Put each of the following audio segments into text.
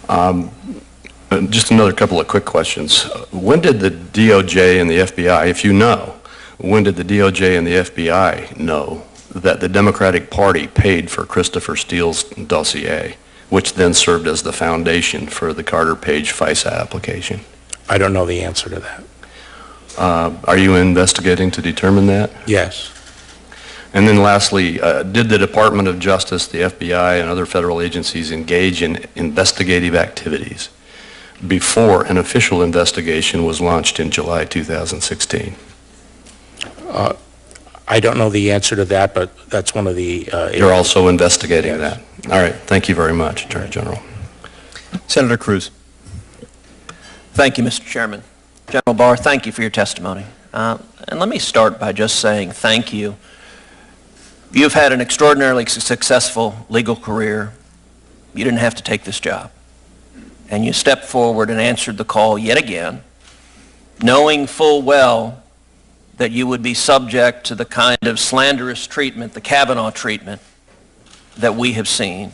Just another couple of quick questions. When did the DOJ and the FBI, if you know, when did the DOJ and the FBI know that the Democratic Party paid for Christopher Steele's dossier, which then served as the foundation for the Carter Page FISA application? I don't know the answer to that. Are you investigating to determine that? Yes. And then lastly, did the Department of Justice, the FBI, and other federal agencies engage in investigative activities before an official investigation was launched in July 2016? I don't know the answer to that, but that's one of the... You're also investigating that. All right. Thank you very much, Attorney General. Senator Cruz. Thank you, Mr. Chairman. General Barr, thank you for your testimony. And let me start by just saying thank you. You've had an extraordinarily successful legal career. You didn't have to take this job. And you stepped forward and answered the call yet again, knowing full well that you would be subject to the kind of slanderous treatment, the Kavanaugh treatment, that we have seen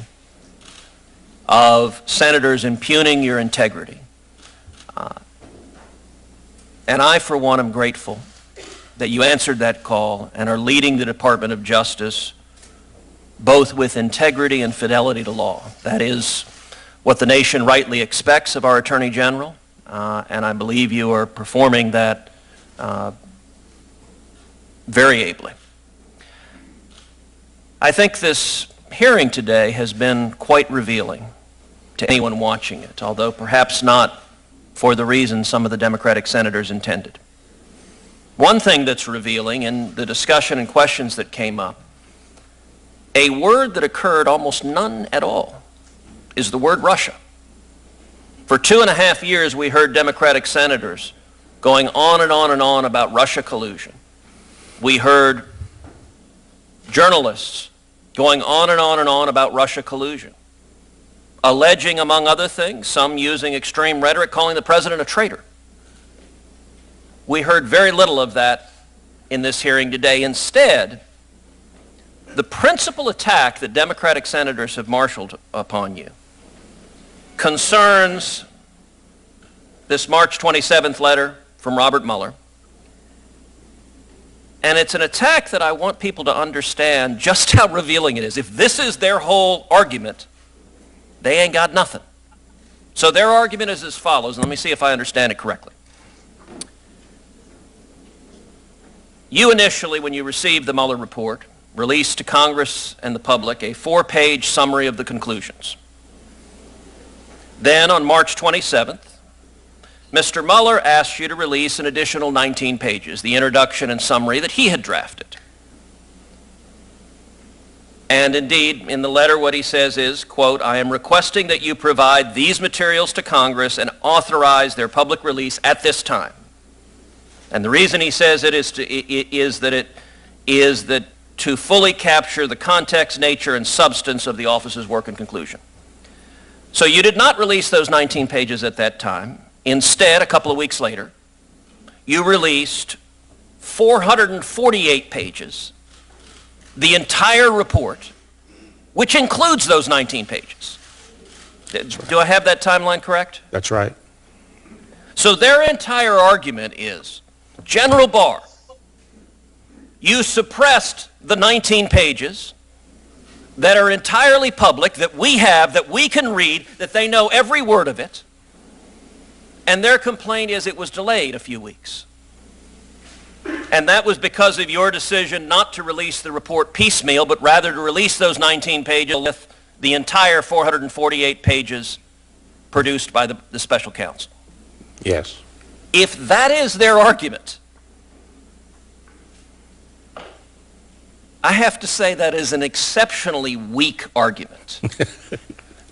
of senators impugning your integrity. And I, for one, am grateful that you answered that call and are leading the Department of Justice both with integrity and fidelity to law. That is what the nation rightly expects of our Attorney General, and I believe you are performing that very ably. I think this hearing today has been quite revealing to anyone watching it, although perhaps not for the reasons some of the Democratic senators intended. One thing that's revealing in the discussion and questions that came up, a word that occurred almost none at all, is the word Russia. For 2.5 years we heard Democratic senators going on and on and on about Russia collusion. We heard journalists going on and on and on about Russia collusion, alleging, among other things, some using extreme rhetoric, calling the president a traitor. We heard very little of that in this hearing today. Instead, the principal attack that Democratic senators have marshaled upon you concerns this March 27th letter from Robert Mueller. And it's an attack that I want people to understand just how revealing it is. If this is their whole argument, they ain't got nothing. So their argument is as follows, and let me see if I understand it correctly. You initially, when you received the Mueller report, released to Congress and the public a 4-page summary of the conclusions. Then on March 27th, Mr. Mueller asked you to release an additional 19 pages, the introduction and summary that he had drafted. And indeed, in the letter, what he says is, quote, I am requesting that you provide these materials to Congress and authorize their public release at this time. And the reason he says it is that to fully capture the context, nature, and substance of the office's work and conclusion. So you did not release those 19 pages at that time. Instead, a couple of weeks later, you released 448 pages, the entire report, which includes those 19 pages. Do I have that timeline correct? That's right. So their entire argument is, General Barr, you suppressed the 19 pages that are entirely public, that we have, that we can read, that they know every word of it. And their complaint is it was delayed a few weeks. And that was because of your decision not to release the report piecemeal, but rather to release those 19 pages with the entire 448 pages produced by the special counsel. Yes. If that is their argument, I have to say that is an exceptionally weak argument.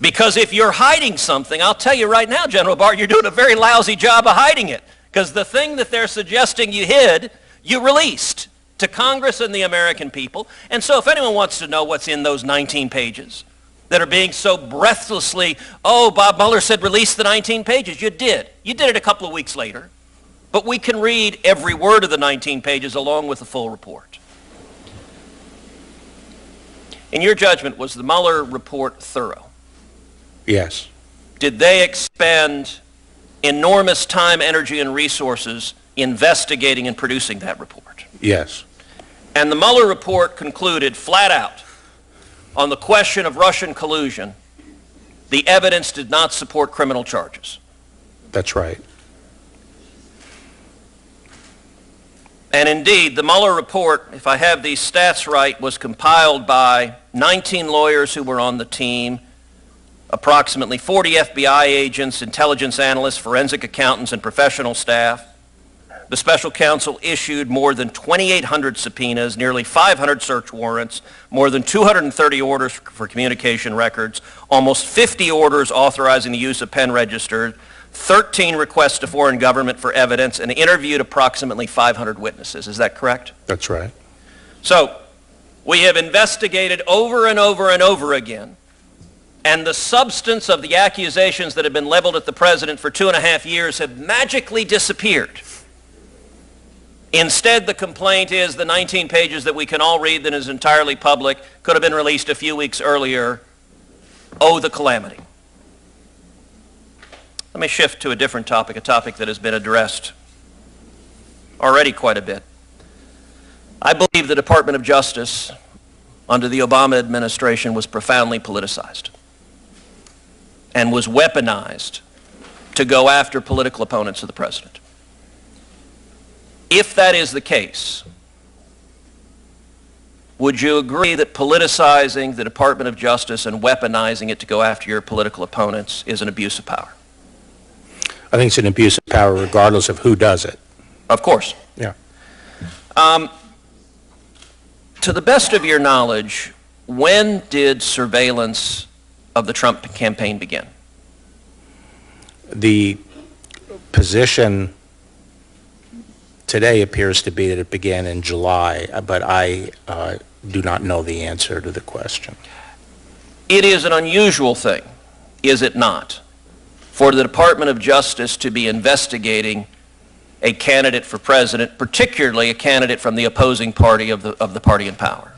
Because if you're hiding something, I'll tell you right now, General Barr, you're doing a very lousy job of hiding it. Because the thing that they're suggesting you hid, you released to Congress and the American people. And so if anyone wants to know what's in those 19 pages that are being so breathlessly, oh, Bob Mueller said release the 19 pages. You did. You did it a couple of weeks later. But we can read every word of the 19 pages along with the full report. In your judgment, was the Mueller report thorough? Yes. did they expend enormous time, energy, and resources investigating and producing that report? Yes. And the Mueller report concluded flat out, on the question of Russian collusion, the evidence did not support criminal charges. That's right. And indeed, the Mueller report, if I have these stats right, was compiled by 19 lawyers who were on the team, approximately 40 FBI agents, intelligence analysts, forensic accountants, and professional staff. The special counsel issued more than 2,800 subpoenas, nearly 500 search warrants, more than 230 orders for communication records, almost 50 orders authorizing the use of pen registers, 13 requests to foreign government for evidence, and interviewed approximately 500 witnesses. Is that correct? That's right. So, we have investigated over and over and over again, and the substance of the accusations that have been leveled at the president for 2.5 years have magically disappeared. Instead, the complaint is the 19 pages that we can all read that is entirely public, could have been released a few weeks earlier. Oh, the calamity. Let me shift to a different topic, a topic that has been addressed already quite a bit. I believe the Department of Justice under the Obama administration was profoundly politicized and was weaponized to go after political opponents of the president. If that is the case, would you agree that politicizing the Department of Justice and weaponizing it to go after your political opponents is an abuse of power? I think it's an abuse of power regardless of who does it. Of course. Yeah. To the best of your knowledge, when did surveillance of the Trump campaign begin? The position today appears to be that it began in July, but I do not know the answer to the question. It is an unusual thing, is it not, for the Department of Justice to be investigating a candidate for president, particularly a candidate from the opposing party of the party in power?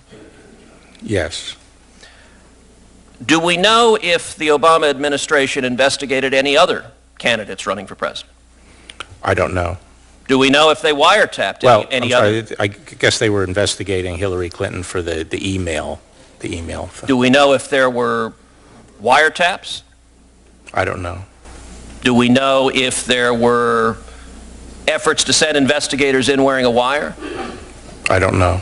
Yes. Do we know if the Obama administration investigated any other candidates running for president? I don't know. Do we know if they wiretapped any other? I guess they were investigating Hillary Clinton for the email thing. Do we know if there were wiretaps? I don't know. Do we know if there were efforts to send investigators in wearing a wire? I don't know.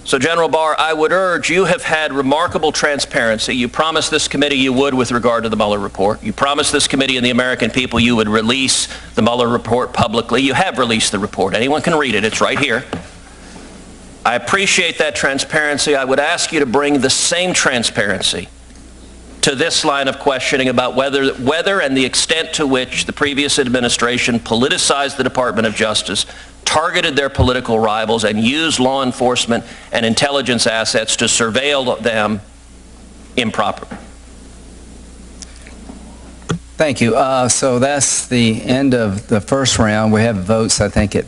So, General Barr, I would urge, you have had remarkable transparency. You promised this committee you would with regard to the Mueller report. You promised this committee and the American people you would release the Mueller report publicly. You have released the report. Anyone can read it. It's right here. I appreciate that transparency. I would ask you to bring the same transparency to this line of questioning about whether and the extent to which the previous administration politicized the Department of Justice, targeted their political rivals, and used law enforcement and intelligence assets to surveil them improperly. Thank you. So that's the end of the first round. We have votes, I think, at